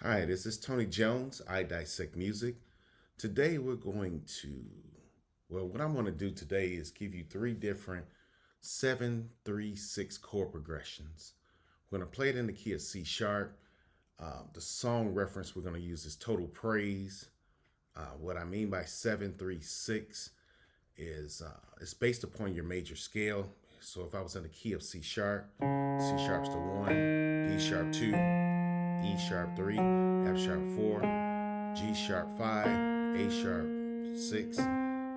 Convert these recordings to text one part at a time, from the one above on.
Hi, this is Tony Jones. I dissect music. Today we're going to, what I'm going to do today is give you three different 7-3-6 chord progressions. We're going to play it in the key of C sharp. The song reference we're going to use is Total Praise. What I mean by 7-3-6 is it's based upon your major scale. So if I was in the key of C sharp's the 1, D sharp 2, E sharp 3, F sharp 4, G sharp 5, A sharp 6,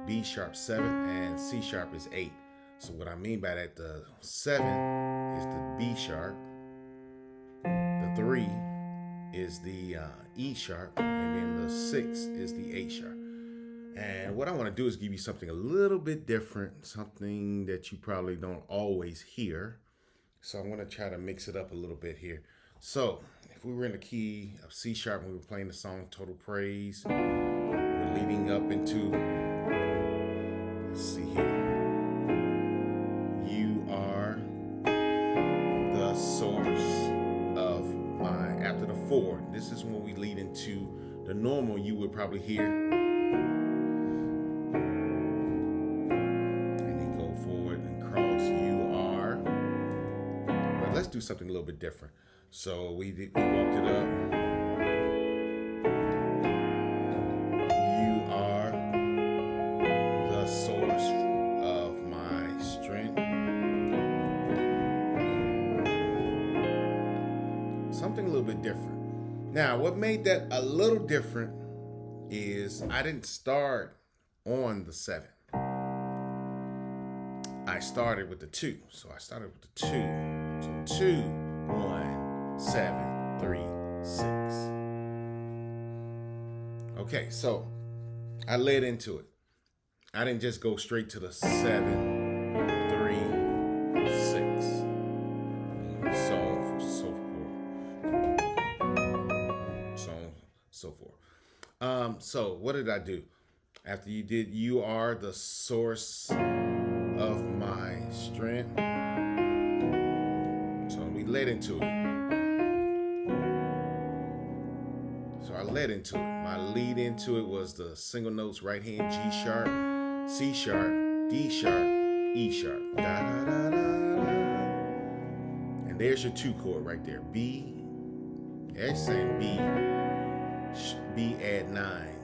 B sharp 7, and C sharp is 8. So what I mean by that, the 7 is the B sharp, the 3 is the E sharp, and then the 6 is the A sharp. And what I want to do is give you something a little bit different, something that you probably don't always hear. So I'm going to try to mix it up a little bit here. So if we were in the key of C sharp and we were playing the song Total Praise, we're leading up into, let's see here, you are the source of my, after the 4, this is when we lead into the normal you would probably hear. And then go forward and cross, you are. But let's do something a little bit different. So we walked it up. You are the source of my strength. Something a little bit different. Now, what made that a little different is I didn't start on the 7. I started with the 2. So I started with the 2. So 2, 1. 7, 3, 6. Okay, so I led into it. I didn't just go straight to the 7, 3, 6. So forth. So what did I do? After you did, you are the source of my strength. So we led into it. So I led into it. My lead into it was the single notes, right hand, G sharp, C sharp, D sharp, E sharp. Da, da, da, da, da. And there's your 2 chord right there. B, that's saying B add 9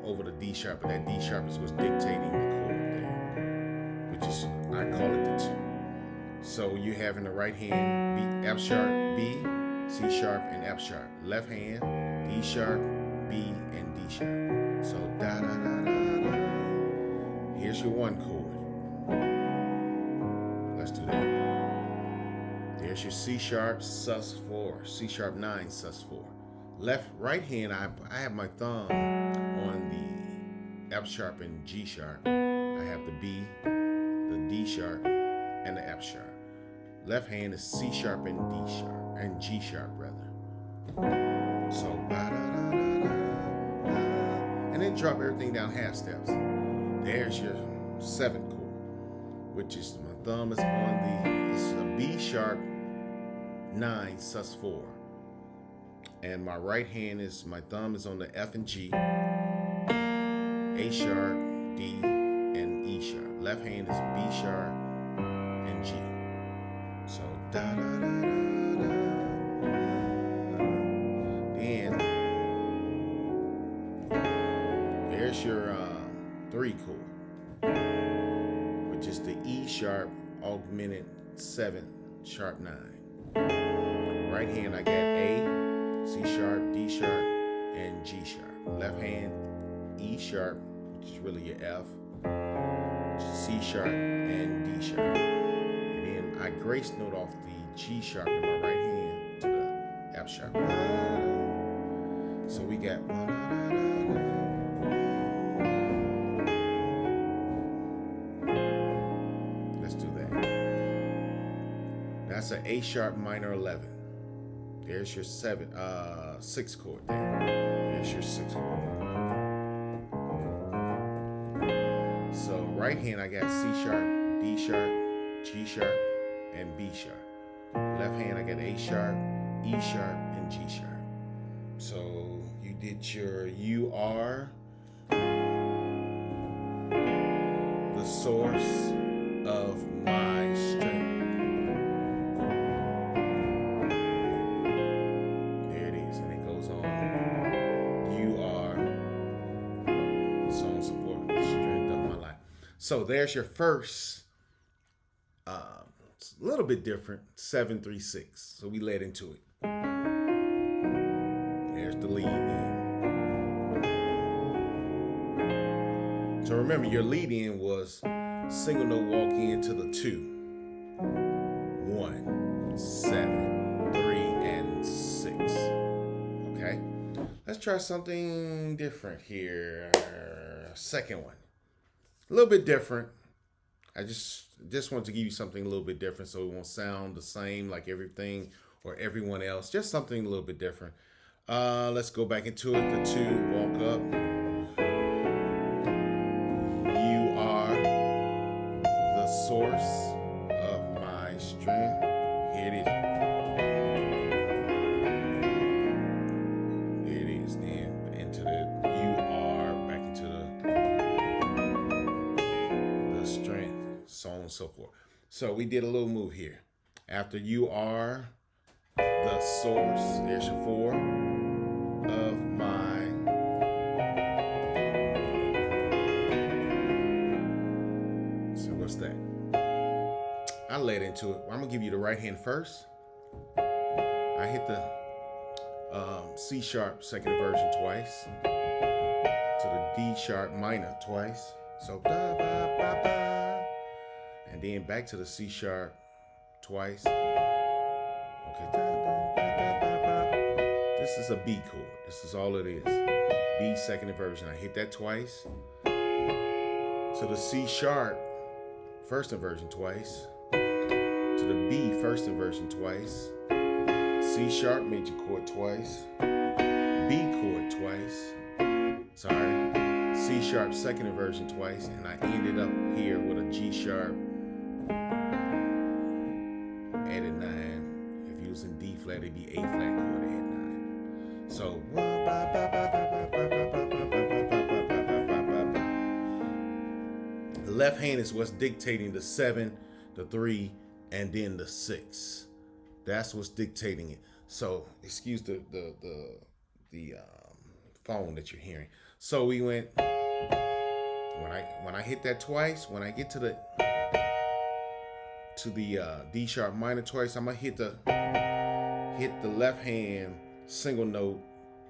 over the D sharp, but that D sharp is what's dictating the chord there, which is, I call it the 2. So you have in the right hand, B, F sharp, B, C sharp, and F sharp. Left hand, D sharp, B, and D sharp. So da da da da da. Here's your 1 chord. Let's do that. There's your C sharp, sus 4, C sharp 9, sus 4. Right hand, I have my thumb on the F sharp and G sharp. I have the B, the D sharp, and the F sharp. Left hand is C sharp and D sharp, and G sharp rather. So ba da da da da, and then drop everything down half steps. There's your 7th chord, which is my thumb is on this is a B sharp 9 sus 4, and my right hand is my thumb is on the F and G, A sharp, D, and E sharp. Left hand is B sharp and G. So da da da da da. And there's your 3 chord, which is the E sharp augmented 7 sharp 9. Right hand I got A, C sharp, D sharp, and G sharp. Left hand E sharp, which is really your F, C sharp, and D sharp. I grace note off the G sharp in my right hand to the F sharp. So we got. Let's do that. That's an A sharp minor 11. There's your 6 chord there. There's your 6 chord. So right hand I got C sharp, D sharp, G sharp, and B sharp. Left hand I got A sharp, E sharp, and G sharp. So you did your "You are the source of my strength." There it is, and it goes on. You are the song support, the strength of my life. So there's your first. It's a little bit different. 7-3-6. So we led into it. There's the lead in. So remember, your lead in was single note walk into the 2, 1, 7, 3, and 6. Okay. Let's try something different here. Second one. A little bit different. I just want to give you something a little bit different so it won't sound the same like everything or everyone else. Just something a little bit different. Let's go back into it. The 2, walk up. You are the source of my strength. Here it is. There it is. Then into the you are, back into the strength, so on and so forth. So we did a little move here. After you are the source, there's your 4 of my. So what's that? I led into it. I'm gonna give you the right hand first. I hit the C sharp second inversion twice, to the D sharp minor twice. So da ba ba ba, and then back to the C sharp twice. Okay, da ba ba ba ba. This is a B chord. This is all it is. B second inversion. I hit that twice. So the C sharp first inversion twice. To the B first inversion twice. C sharp major chord twice. B chord twice. Sorry. C sharp second inversion twice. And I ended up here with a G sharp added 9. If you was in D flat, it'd be A flat chord add 9. So the left hand is what's dictating the 7, the 3, and then the 6. That's what's dictating it. So excuse the phone that you're hearing. So we went when I hit that twice. When I get to the D sharp minor twice, I'm gonna hit the left hand single note.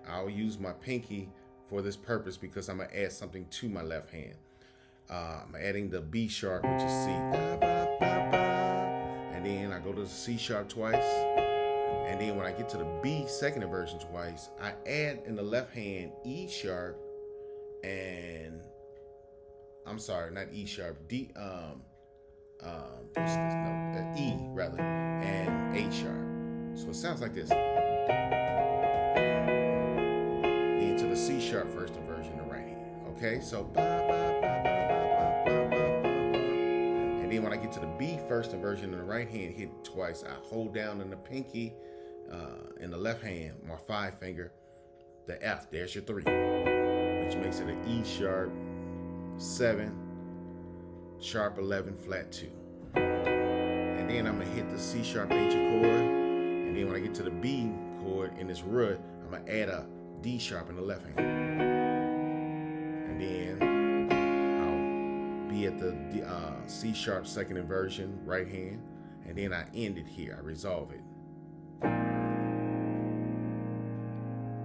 I'll use my pinky for this purpose because I'm gonna add something to my left hand. I'm adding the B sharp, which is C. And then I go to the C sharp twice. And then when I get to the B second inversion twice, I add in the left hand E sharp and I'm sorry, not E sharp, E rather, and A sharp. So it sounds like this. Then to the C sharp first inversion in the right hand. Okay, so and then when I get to the B first inversion in the right hand, hit twice. I hold down in the pinky, in the left hand, my 5 finger, the F. There's your 3, which makes it an E sharp 7, sharp 11, flat 2. And then I'm gonna hit the C sharp major chord, and then when I get to the B chord in this root, I'm gonna add a D sharp in the left hand, and then I'll be at the C sharp second inversion right hand, and then I end it here. I resolve it,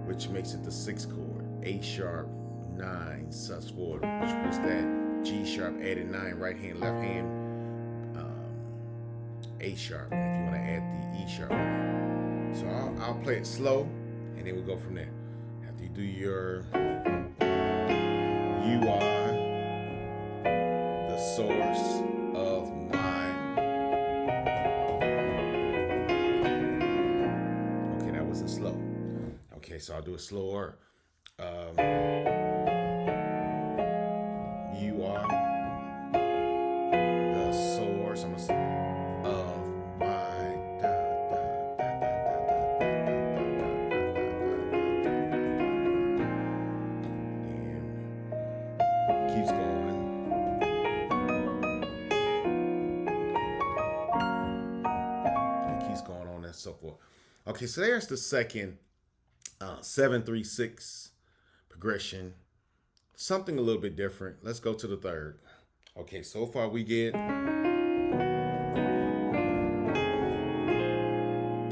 which makes it the 6th chord, A sharp 9 sus4, which was that G sharp added 9 right hand, left hand, A sharp, and if you want to add the E sharp. So I'll play it slow, and then we'll go from there. After you do your you are the source of my. Okay, that wasn't slow. Okay, so I'll do it slower. You are the source of my Okay, so there's the second 7-3-6 progression. Something a little bit different. Let's go to the third. Okay, so far we get the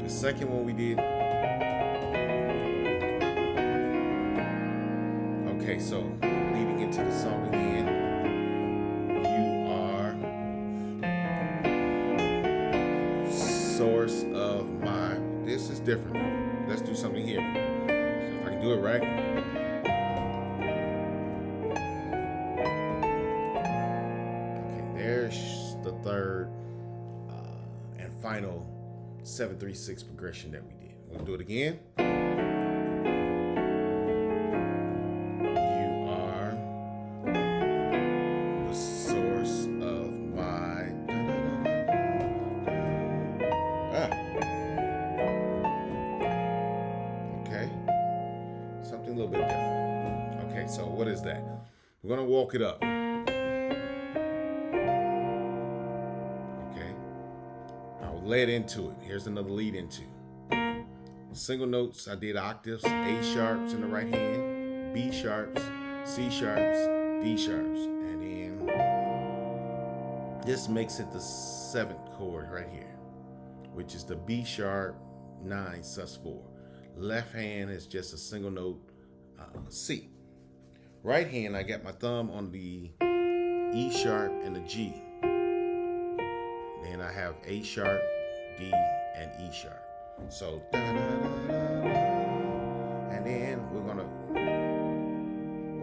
second one we did. Okay, so leading into the song again. You are source of my. This is different. Let's do something here. So if I can do it right. Okay, there's the third and final 7-3-6 progression that we did. We'll do it again. You are the source of my. Okay. Something a little bit different. Okay, so what is that? We're going to walk it up. Led into it. Here's another lead into. Single notes, I did octaves, A sharps in the right hand, B sharps, C sharps, D sharps. And then this makes it the 7th chord right here, which is the B sharp 9 sus4. Left hand is just a single note C. Right hand, I got my thumb on the E sharp and the G. Then I have A sharp, D, and E sharp. So da, da, da, da, da. And then we're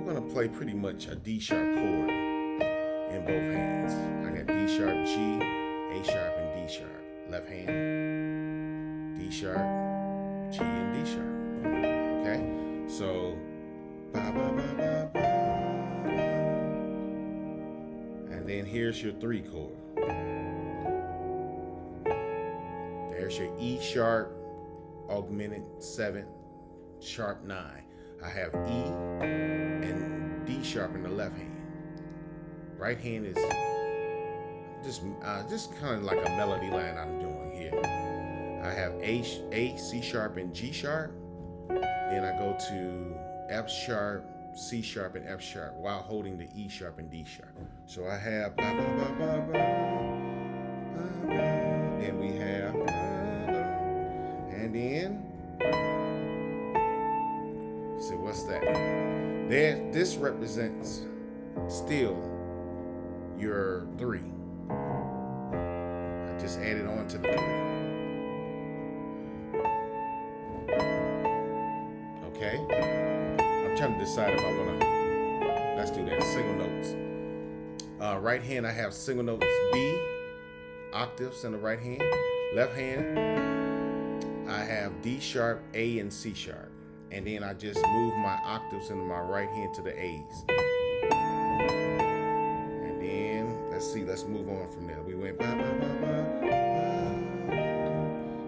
gonna play pretty much a D sharp chord in both hands. I got D sharp, G, A sharp, and D sharp. Left hand, D sharp, G, and D sharp. Okay, so ba, ba, ba, ba, ba. And then here's your 3 chord. There's your E sharp augmented 7 sharp 9. I have E and D sharp in the left hand. Right hand is just kind of like a melody line I'm doing here. I have A, C sharp, and G sharp. Then I go to F sharp, C sharp, and F sharp while holding the E sharp and D sharp. So I have ba, ba, ba, ba, ba, ba, ba. Then we have and then, see what's that? This represents still your 3. I just added on to the 3. Okay? I'm trying to decide if I want to, let's do that, single notes. Right hand, I have single notes B, octaves in the right hand. Left hand, I have D sharp, A, and C sharp. And then I just move my octaves into my right hand to the A's. And then, let's move on from there. We went ba, ba, ba, ba, ba.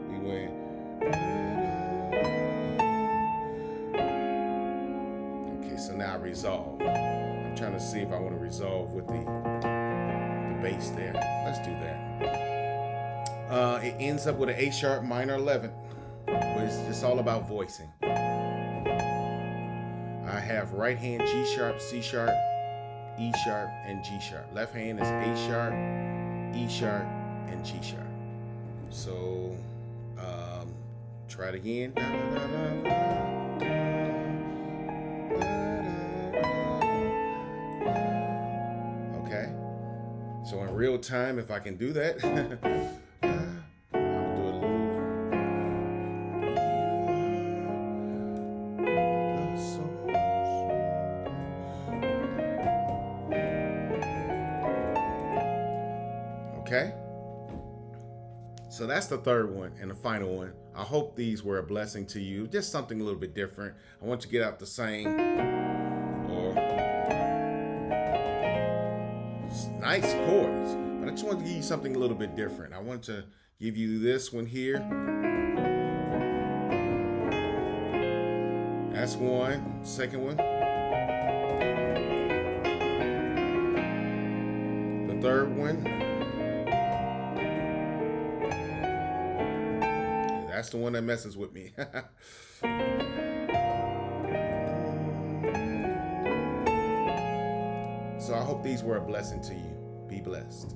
We went ba, da. Okay, so now resolve. I'm trying to see if I want to resolve with the bass there. Let's do that. It ends up with an A sharp minor 11. But it's just all about voicing. I have right hand G sharp, C sharp, E sharp, and G sharp. Left hand is A sharp, E sharp, and G sharp. So try it again. Okay. So in real time, if I can do that. Okay, so that's the third one and the final one. I hope these were a blessing to you. Just something a little bit different. I want you to get out the same or nice chords, but I just want to give you something a little bit different. I want to give you this one here. That's one. Second one. The third one. That's the one that messes with me. So I hope these were a blessing to you. Be blessed.